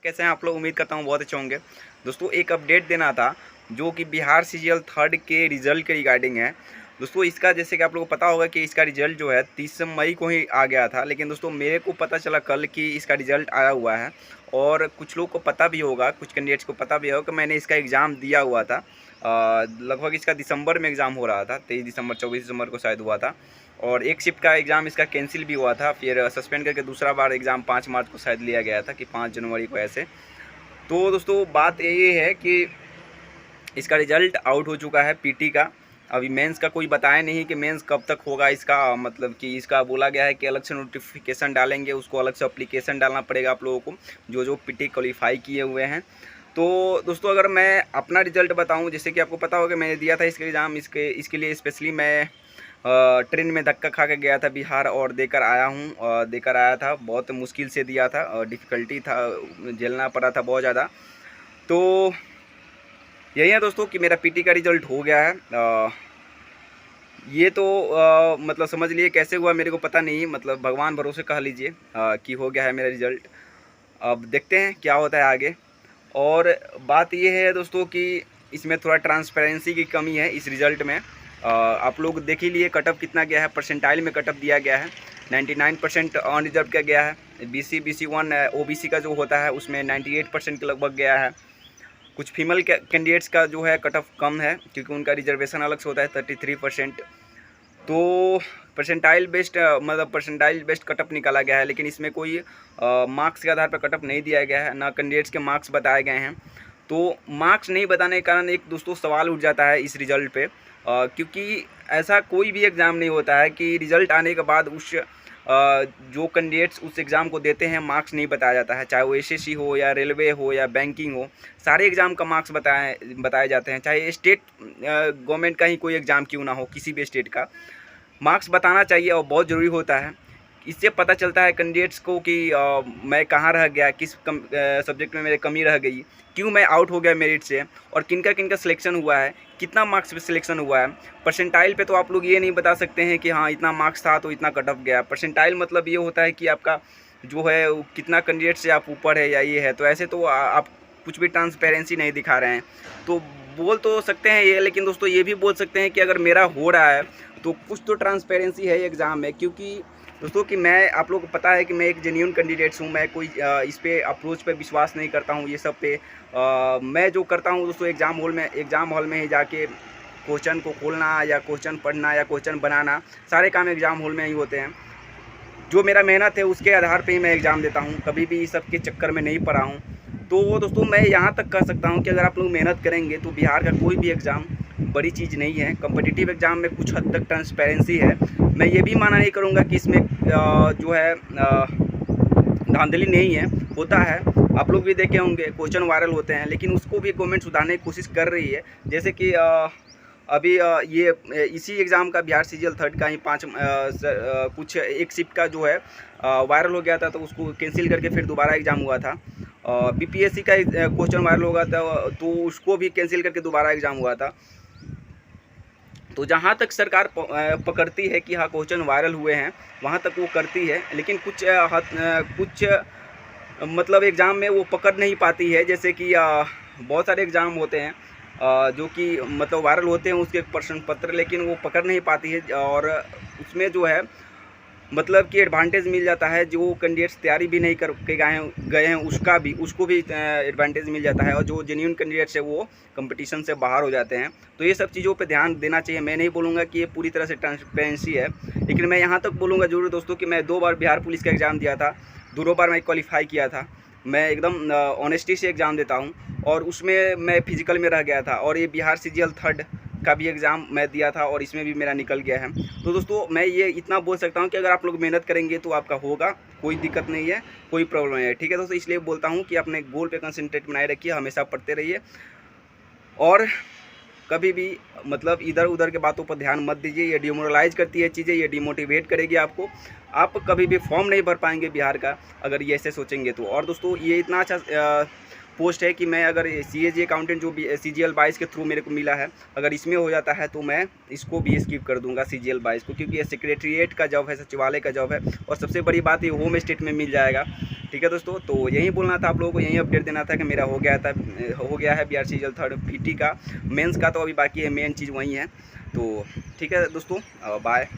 कैसे हैं आप लोग। उम्मीद करता हूँ बहुत अच्छे होंगे। दोस्तों एक अपडेट देना था जो कि बिहार सीजीएल थर्ड के रिज़ल्ट के रिगार्डिंग है। दोस्तों इसका जैसे कि आप लोगों को पता होगा कि इसका रिज़ल्ट जो है 30 मई को ही आ गया था, लेकिन दोस्तों मेरे को पता चला कल कि इसका रिज़ल्ट आया हुआ है। और कुछ लोग को पता भी होगा, कुछ कैंडिडेट्स को पता भी होगा कि मैंने इसका एग्ज़ाम दिया हुआ था। लगभग इसका दिसंबर में एग्ज़ाम हो रहा था, 23 दिसंबर 24 दिसंबर को शायद हुआ था। और एक शिफ्ट का एग्ज़ाम इसका कैंसिल भी हुआ था, फिर सस्पेंड करके दूसरा बार एग्ज़ाम 5 मार्च को शायद लिया गया था कि 5 जनवरी को ऐसे। तो दोस्तों बात ये है कि इसका रिज़ल्ट आउट हो चुका है पीटी का। अभी मेंस का कोई बताया नहीं कि मेंस कब तक होगा। इसका मतलब कि इसका बोला गया है कि अलग से नोटिफिकेशन डालेंगे, उसको अलग से एप्लीकेशन डालना पड़ेगा आप लोगों को जो पीटी क्वालिफाई किए हुए हैं। तो दोस्तों अगर मैं अपना रिज़ल्ट बताऊं, जैसे कि आपको पता होगा मैंने दिया था इसका एग्ज़ाम, इसके लिए स्पेशली मैं ट्रेन में धक्का खा के गया था बिहार और देकर आया हूँ। देकर आया था, बहुत मुश्किल से दिया था, डिफ़िकल्टी था, झेलना पड़ा था बहुत ज़्यादा। तो यही है दोस्तों कि मेरा पीटी का रिज़ल्ट हो गया है। ये तो मतलब समझ लिए कैसे हुआ मेरे को पता नहीं, मतलब भगवान भरोसे कह लीजिए कि हो गया है मेरा रिज़ल्ट। अब देखते हैं क्या होता है आगे। और बात ये है दोस्तों कि इसमें थोड़ा ट्रांसपेरेंसी की कमी है इस रिज़ल्ट में। आप लोग देख ही लिए कटअप कितना गया है, परसेंटाइल में कटअप दिया गया है 99% ऑन रिजर्व का गया है। BC1 OBC का जो होता है उसमें 98% के लगभग गया है। कुछ फीमेल कैंडिडेट्स का जो है कटअप कम है क्योंकि उनका रिजर्वेशन अलग से होता है 33%। तो परसेंटाइल बेस्ड कटअप निकाला गया है, लेकिन इसमें कोई मार्क्स के आधार पर कटअप नहीं दिया गया है, ना कैंडिडेट्स के मार्क्स बताए गए हैं। तो मार्क्स नहीं बताने के कारण एक दोस्तों सवाल उठ जाता है इस रिज़ल्ट पे, क्योंकि ऐसा कोई भी एग्ज़ाम नहीं होता है कि रिज़ल्ट आने के बाद जो कैंडिडेट्स उस एग्ज़ाम को देते हैं मार्क्स नहीं बताया जाता है। चाहे वो SSC हो या रेलवे हो या बैंकिंग हो, सारे एग्ज़ाम का मार्क्स बताए जाते हैं। चाहे स्टेट गवर्नमेंट का ही कोई एग्ज़ाम क्यों ना हो, किसी भी स्टेट का मार्क्स बताना चाहिए और बहुत ज़रूरी होता है। इससे पता चलता है कैंडिडेट्स को कि मैं कहाँ रह गया, किस सब्जेक्ट में मेरी कमी रह गई, क्यों मैं आउट हो गया मेरिट से, और किनका किनका सिलेक्शन हुआ है, कितना मार्क्स पे सिलेक्शन हुआ है। परसेंटाइल पे तो आप लोग ये नहीं बता सकते हैं कि हाँ इतना मार्क्स था तो इतना कट ऑफ गया। परसेंटाइल मतलब ये होता है कि आपका जो है कितना कैंडिडेट से आप ऊपर है या ये है। तो ऐसे तो आप कुछ भी ट्रांसपेरेंसी नहीं दिखा रहे हैं। तो बोल तो सकते हैं ये, लेकिन दोस्तों ये भी बोल सकते हैं कि अगर मेरा हो रहा है तो कुछ तो ट्रांसपेरेंसी है एग्ज़ाम में। क्योंकि दोस्तों कि मैं, आप लोगों को पता है कि मैं एक जेन्युइन कैंडिडेट्स हूँ। मैं कोई इस पे अप्रोच पे विश्वास नहीं करता हूँ, ये सब पे। मैं जो करता हूँ दोस्तों एग्ज़ाम हॉल में ही जाके क्वेश्चन को खोलना या क्वेश्चन पढ़ना या क्वेश्चन बनाना, सारे काम एग्ज़ाम हॉल में ही होते हैं। जो मेरा मेहनत है उसके आधार पे ही मैं एग्ज़ाम देता हूँ, कभी भी इस सब के चक्कर में नहीं पड़ा हूँ। तो दोस्तों मैं यहाँ तक कह सकता हूँ कि अगर आप लोग मेहनत करेंगे तो बिहार का कोई भी एग्ज़ाम बड़ी चीज़ नहीं है। कॉम्पिटिटिव एग्ज़ाम में कुछ हद तक ट्रांसपेरेंसी है। मैं ये भी माना नहीं करूँगा कि इसमें जो है धांधली नहीं है, होता है। आप लोग भी देखे होंगे क्वेश्चन वायरल होते हैं, लेकिन उसको भी गवर्नमेंट सुधारने की कोशिश कर रही है। जैसे कि अभी ये इसी एग्ज़ाम का बिहार सीजीएल थर्ड का ही कुछ एक शिफ्ट का जो है वायरल हो गया था, तो उसको कैंसिल करके फिर दोबारा एग्ज़ाम हुआ था। BPSC का क्वेश्चन वायरल हो गया था तो उसको भी कैंसिल करके दोबारा एग्ज़ाम हुआ था। तो जहाँ तक सरकार पकड़ती है कि हाँ क्वेश्चन वायरल हुए हैं, वहाँ तक वो करती है, लेकिन कुछ मतलब एग्ज़ाम में वो पकड़ नहीं पाती है। जैसे कि बहुत सारे एग्ज़ाम होते हैं जो कि मतलब वायरल होते हैं उसके प्रश्न पत्र, लेकिन वो पकड़ नहीं पाती है। और उसमें जो है मतलब कि एडवांटेज मिल जाता है, जो कैंडिडेट्स तैयारी भी नहीं करके गए हैं उसको भी एडवांटेज मिल जाता है, और जो जेन्युइन कैंडिडेट्स है वो कंपटीशन से बाहर हो जाते हैं। तो ये सब चीज़ों पे ध्यान देना चाहिए। मैं नहीं बोलूँगा कि ये पूरी तरह से ट्रांसपेरेंसी है, लेकिन मैं यहाँ तक बोलूँगा जरूर दोस्तों कि मैं 2 बार बिहार पुलिस का एग्ज़ाम दिया था, दोनों बार मैं क्वालिफाई किया था। मैं एकदम ऑनेस्टी से एग्ज़ाम देता हूँ, और उसमें मैं फिजिकल में रह गया था। और ये बिहार सीजीएल थर्ड का भी एग्ज़ाम मैं दिया था और इसमें भी मेरा निकल गया है। तो दोस्तों मैं ये इतना बोल सकता हूँ कि अगर आप लोग मेहनत करेंगे तो आपका होगा, कोई दिक्कत नहीं है, कोई प्रॉब्लम नहीं है। ठीक है दोस्तों, इसलिए बोलता हूँ कि अपने गोल पे कंसंट्रेट बनाए रखिए, हमेशा पढ़ते रहिए, और कभी भी मतलब इधर उधर के बातों पर ध्यान मत दीजिए। ये डिमोरलाइज करती है चीज़ें, ये डिमोटिवेट करेगी आपको। आप कभी भी फॉर्म नहीं भर पाएंगे बिहार का अगर ये ऐसे सोचेंगे तो। और दोस्तों ये इतना अच्छा पोस्ट है कि मैं अगर CAG अकाउंटेंट जो CGL 22 के थ्रू मेरे को मिला है, अगर इसमें हो जाता है तो मैं इसको भी स्किप कर दूंगा CGL 22 को, क्योंकि ये सेक्रेटरीट का जॉब है, सचिवालय का जॉब है, और सबसे बड़ी बात ये होम स्टेट में मिल जाएगा। ठीक है दोस्तों, तो यही बोलना था आप लोगों को, यही अपडेट देना था कि मेरा हो गया है BR CGL 3rd PT का। मेंस का तो अभी बाकी है, मेन चीज़ वही है। तो ठीक है दोस्तों, बाय।